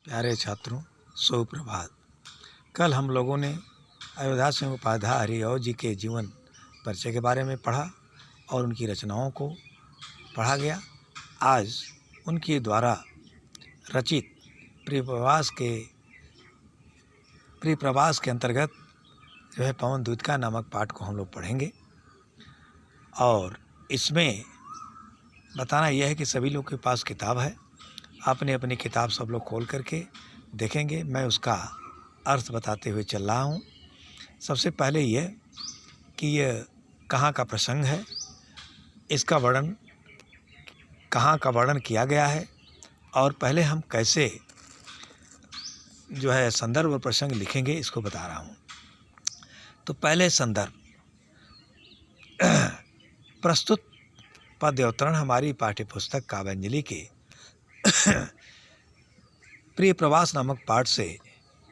प्यारे छात्रों, सुप्रभात। कल हम लोगों ने अयोध्या सिंह उपाध्याय हरिऔध जी के जीवन परिचय के बारे में पढ़ा और उनकी रचनाओं को पढ़ा गया। आज उनके द्वारा रचित प्रियप्रवास के अंतर्गत जो है पवन द्योतिका नामक पाठ को हम लोग पढ़ेंगे। और इसमें बताना यह है कि सभी लोग के पास किताब है, अपनी अपनी किताब सब लोग खोल करके देखेंगे। मैं उसका अर्थ बताते हुए चल रहा हूँ। सबसे पहले यह कि यह कहाँ का प्रसंग है, इसका वर्णन कहाँ का वर्णन किया गया है, और पहले हम कैसे जो है संदर्भ और प्रसंग लिखेंगे इसको बता रहा हूँ। तो पहले संदर्भ। प्रस्तुत पद्य अवतरण हमारी पाठ्यपुस्तक काव्यांजलि के प्रियप्रवास नामक पाठ से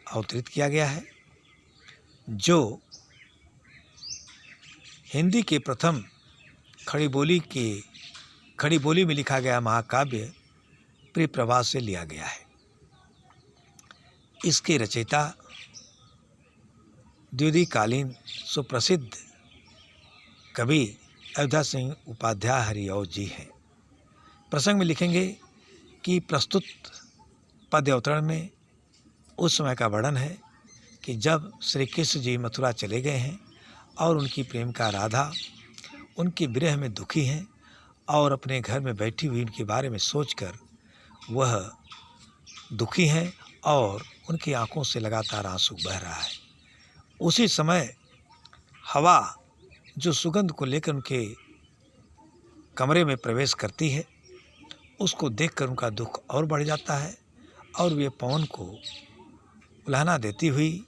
अवतरित किया गया है, जो हिंदी के प्रथम खड़ी बोली में लिखा गया महाकाव्य प्रियप्रवास से लिया गया है। इसके रचयिता द्विवेदीकालीन सुप्रसिद्ध कवि अयोध्या सिंह उपाध्याय हरिऔध जी हैं। प्रसंग में लिखेंगे कि प्रस्तुत पद्य अवतरण में उस समय का वर्णन है कि जब श्री कृष्ण जी मथुरा चले गए हैं और उनकी प्रेमिका राधा उनके विरह में दुखी हैं और अपने घर में बैठी हुई उनके बारे में सोचकर वह दुखी हैं और उनकी आंखों से लगातार आंसू बह रहा है। उसी समय हवा जो सुगंध को लेकर उनके कमरे में प्रवेश करती है, उसको देखकर उनका दुख और बढ़ जाता है और वे पवन को उलाहना देती हुई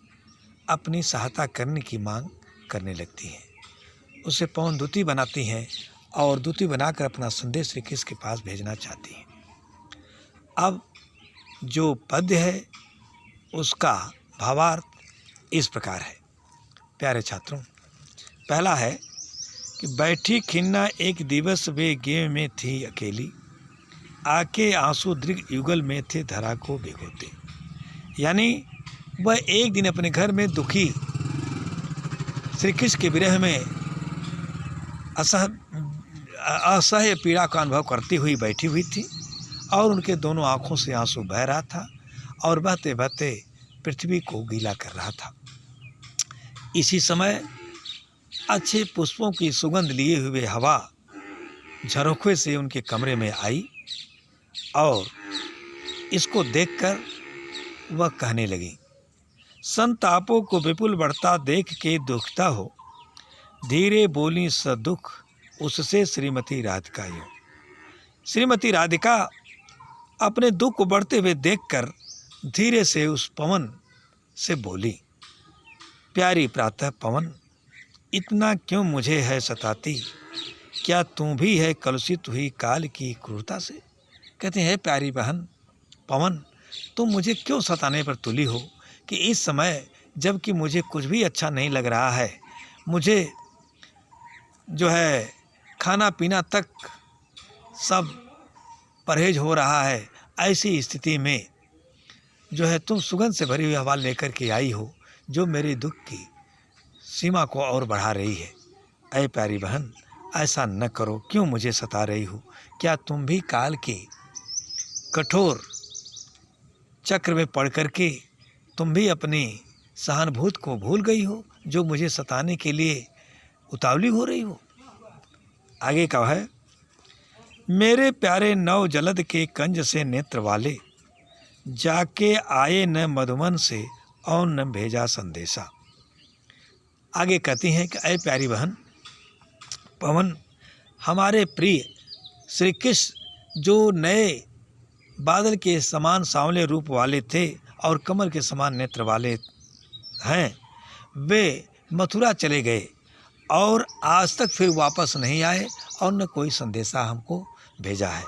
अपनी सहायता करने की मांग करने लगती हैं। उसे पवन दूती बनाती हैं और दूती बनाकर अपना संदेश श्री कृष्ण के पास भेजना चाहती हैं। अब जो पद्य है उसका भावार्थ इस प्रकार है। प्यारे छात्रों, पहला है कि बैठी खिन्ना एक दिवस वे गेव में थी अकेली, आके आंसू दृग युगल में थे धरा को भिगोते। यानी वह एक दिन अपने घर में दुखी श्री कृष्ण के विरह में असह्य पीड़ा का अनुभव करती हुई बैठी हुई थी और उनके दोनों आंखों से आंसू बह रहा था और बहते बहते पृथ्वी को गीला कर रहा था। इसी समय अच्छे पुष्पों की सुगंध लिए हुए हवा झरोखे से उनके कमरे में आई और इसको देखकर वह कहने लगी, संतापों को विपुल बढ़ता देख के दुखता हो, धीरे बोली सदुख उससे श्रीमती राधिका यूं। श्रीमती राधिका अपने दुख को बढ़ते हुए देखकर धीरे से उस पवन से बोली, प्यारी प्रातः पवन, इतना क्यों मुझे है सताती, क्या तू भी है कलुषित हुई काल की क्रूरता से। कहते हैं, प्यारी बहन पवन, तुम मुझे क्यों सताने पर तुली हो कि इस समय जबकि मुझे कुछ भी अच्छा नहीं लग रहा है, मुझे जो है खाना पीना तक सब परहेज हो रहा है, ऐसी स्थिति में जो है तुम सुगंध से भरी हुई हवा लेकर के आई हो जो मेरे दुख की सीमा को और बढ़ा रही है। ऐ प्यारी बहन, ऐसा न करो, क्यों मुझे सता रही हो। क्या तुम भी काल के कठोर चक्र में पड़ करके तुम भी अपनी सहानुभूति को भूल गई हो जो मुझे सताने के लिए उतावली हो रही हो। आगे का है, मेरे प्यारे नव जलद के कंज से नेत्र वाले, जाके आए न मधुमन से और न भेजा संदेशा। आगे कहती हैं कि ऐ प्यारी बहन पवन, हमारे प्रिय श्री कृष्ण जो नए बादल के समान सांवले रूप वाले थे और कमल के समान नेत्र वाले हैं, वे मथुरा चले गए और आज तक फिर वापस नहीं आए और न कोई संदेशा हमको भेजा है।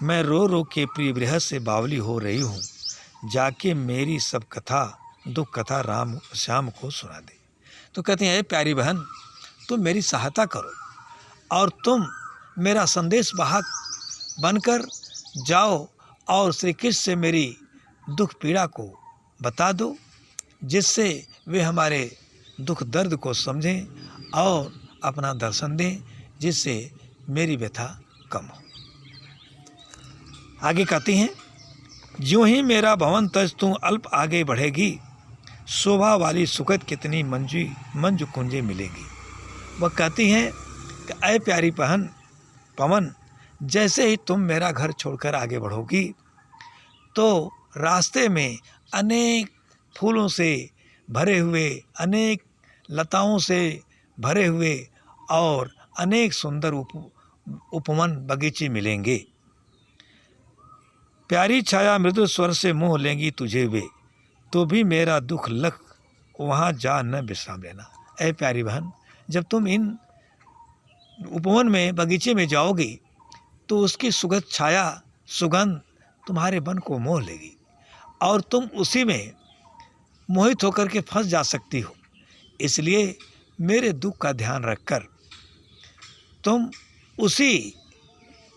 मैं रो रो के प्रिय विरह से बावली हो रही हूँ, जाके मेरी सब कथा दुख कथा राम श्याम को सुना दे। तो कहते हैं, प्यारी बहन तुम मेरी सहायता करो और तुम मेरा संदेश वाहक बनकर जाओ और श्री कृष्ण से मेरी दुख पीड़ा को बता दो, जिससे वे हमारे दुख दर्द को समझें और अपना दर्शन दें, जिससे मेरी व्यथा कम हो। आगे कहती हैं, ज्यों ही मेरा भवन तज तू अल्प आगे बढ़ेगी, शोभा वाली सुखद कितनी मंजू कुंजे मिलेगी। वह कहती हैं कि ऐ प्यारी पवन, जैसे ही तुम मेरा घर छोड़कर आगे बढ़ोगी तो रास्ते में अनेक फूलों से भरे हुए, अनेक लताओं से भरे हुए और अनेक सुंदर उपवन बगीचे मिलेंगे। प्यारी छाया मृदु स्वर से मोह लेंगी तुझे वे, तो भी मेरा दुख लख वहाँ जा न विश्राम लेना। ऐ प्यारी बहन, जब तुम इन उपवन में, बगीचे में जाओगी तो उसकी सुगंध छाया, सुगंध तुम्हारे मन को मोह लेगी और तुम उसी में मोहित होकर के फंस जा सकती हो। इसलिए मेरे दुख का ध्यान रखकर तुम उसी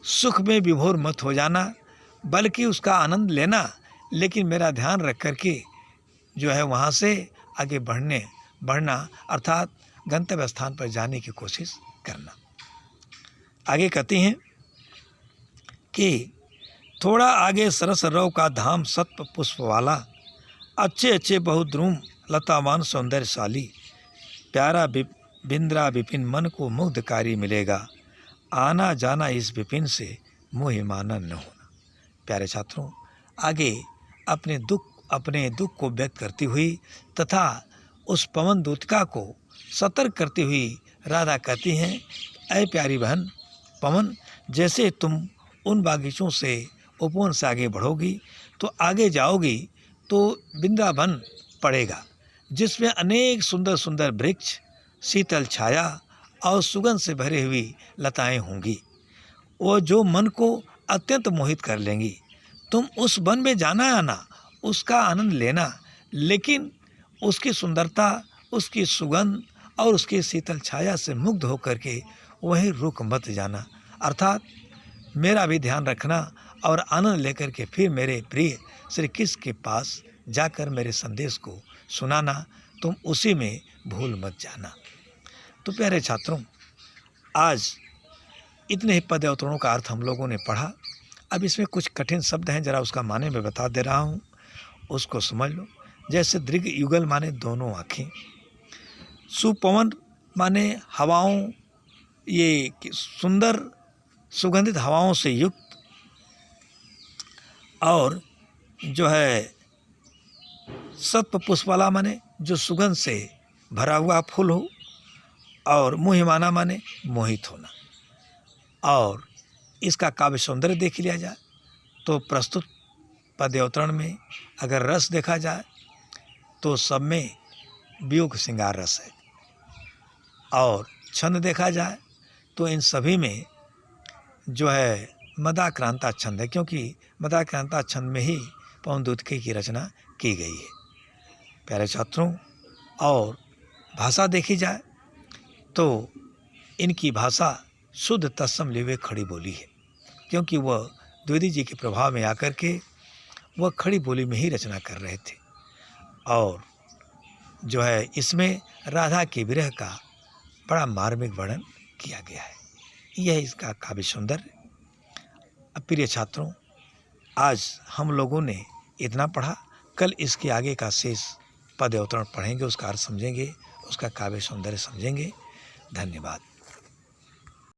सुख में विभोर मत हो जाना, बल्कि उसका आनंद लेना, लेकिन मेरा ध्यान रख करके जो है वहाँ से आगे बढ़ना अर्थात गंतव्य स्थान पर जाने की कोशिश करना। आगे कहती हैं कि थोड़ा आगे सरस रव का धाम सत्व पुष्प वाला, अच्छे अच्छे बहुद्रुम लतावान सौंदर्यशाली, प्यारा बिंद्रा विपिन मन को मुग्धकारी मिलेगा, आना जाना इस विपिन से मोह माना न होना। प्यारे छात्रों, आगे अपने दुख को व्यक्त करती हुई तथा उस पवन दूतिका को सतर्क करती हुई राधा कहती हैं, ऐ प्यारी बहन पवन, जैसे तुम उन बागीचों से, उपवन से आगे बढ़ोगी तो आगे जाओगी तो वृंदावन पड़ेगा, जिसमें अनेक सुंदर सुंदर वृक्ष, शीतल छाया और सुगंध से भरी हुई लताएं होंगी, वो जो मन को अत्यंत मोहित कर लेंगी। तुम उस वन में जाना आना, उसका आनंद लेना, लेकिन उसकी सुंदरता, उसकी सुगंध और उसकी शीतल छाया से मुग्ध होकर के वहीं रुक मत जाना, अर्थात मेरा भी ध्यान रखना और आनंद लेकर के फिर मेरे प्रिय श्री कृष्ण के पास जाकर मेरे संदेश को सुनाना, तुम उसी में भूल मत जाना। तो प्यारे छात्रों, आज इतने ही पद अवतरणों का अर्थ हम लोगों ने पढ़ा। अब इसमें कुछ कठिन शब्द हैं, जरा उसका माने मैं बता दे रहा हूँ, उसको समझ लो। जैसे दीर्घ युगल माने दोनों आँखें, सुपवन माने हवाओं, ये सुंदर सुगंधित हवाओं से युक्त, और जो है सत्व पुष्प वाला माने जो सुगंध से भरा हुआ फूल हो, और मोहिमाना माने मोहित होना। और इसका काव्य सौंदर्य देख लिया जाए तो प्रस्तुत पद्य अवतरण में अगर रस देखा जाए तो सब में वियोग श्रृंगार रस है, और छंद देखा जाए तो इन सभी में जो है मदाक्रांता छंद है, क्योंकि मदाक्रांता छंद में ही पवन दूतिका की रचना की गई है। प्यारे छात्रों, और भाषा देखी जाए तो इनकी भाषा शुद्ध तत्सम लिए खड़ी बोली है, क्योंकि वह द्विवेदी जी के प्रभाव में आकर के वह खड़ी बोली में ही रचना कर रहे थे। और जो है इसमें राधा के विरह का बड़ा मार्मिक वर्णन किया गया है। यह इसका काव्य सौंदर्य। अब प्रिय छात्रों, आज हम लोगों ने इतना पढ़ा, कल इसके आगे का शेष पद अवतरण पढ़ेंगे, उसका अर्थ समझेंगे, उसका काव्य सौंदर्य समझेंगे। धन्यवाद।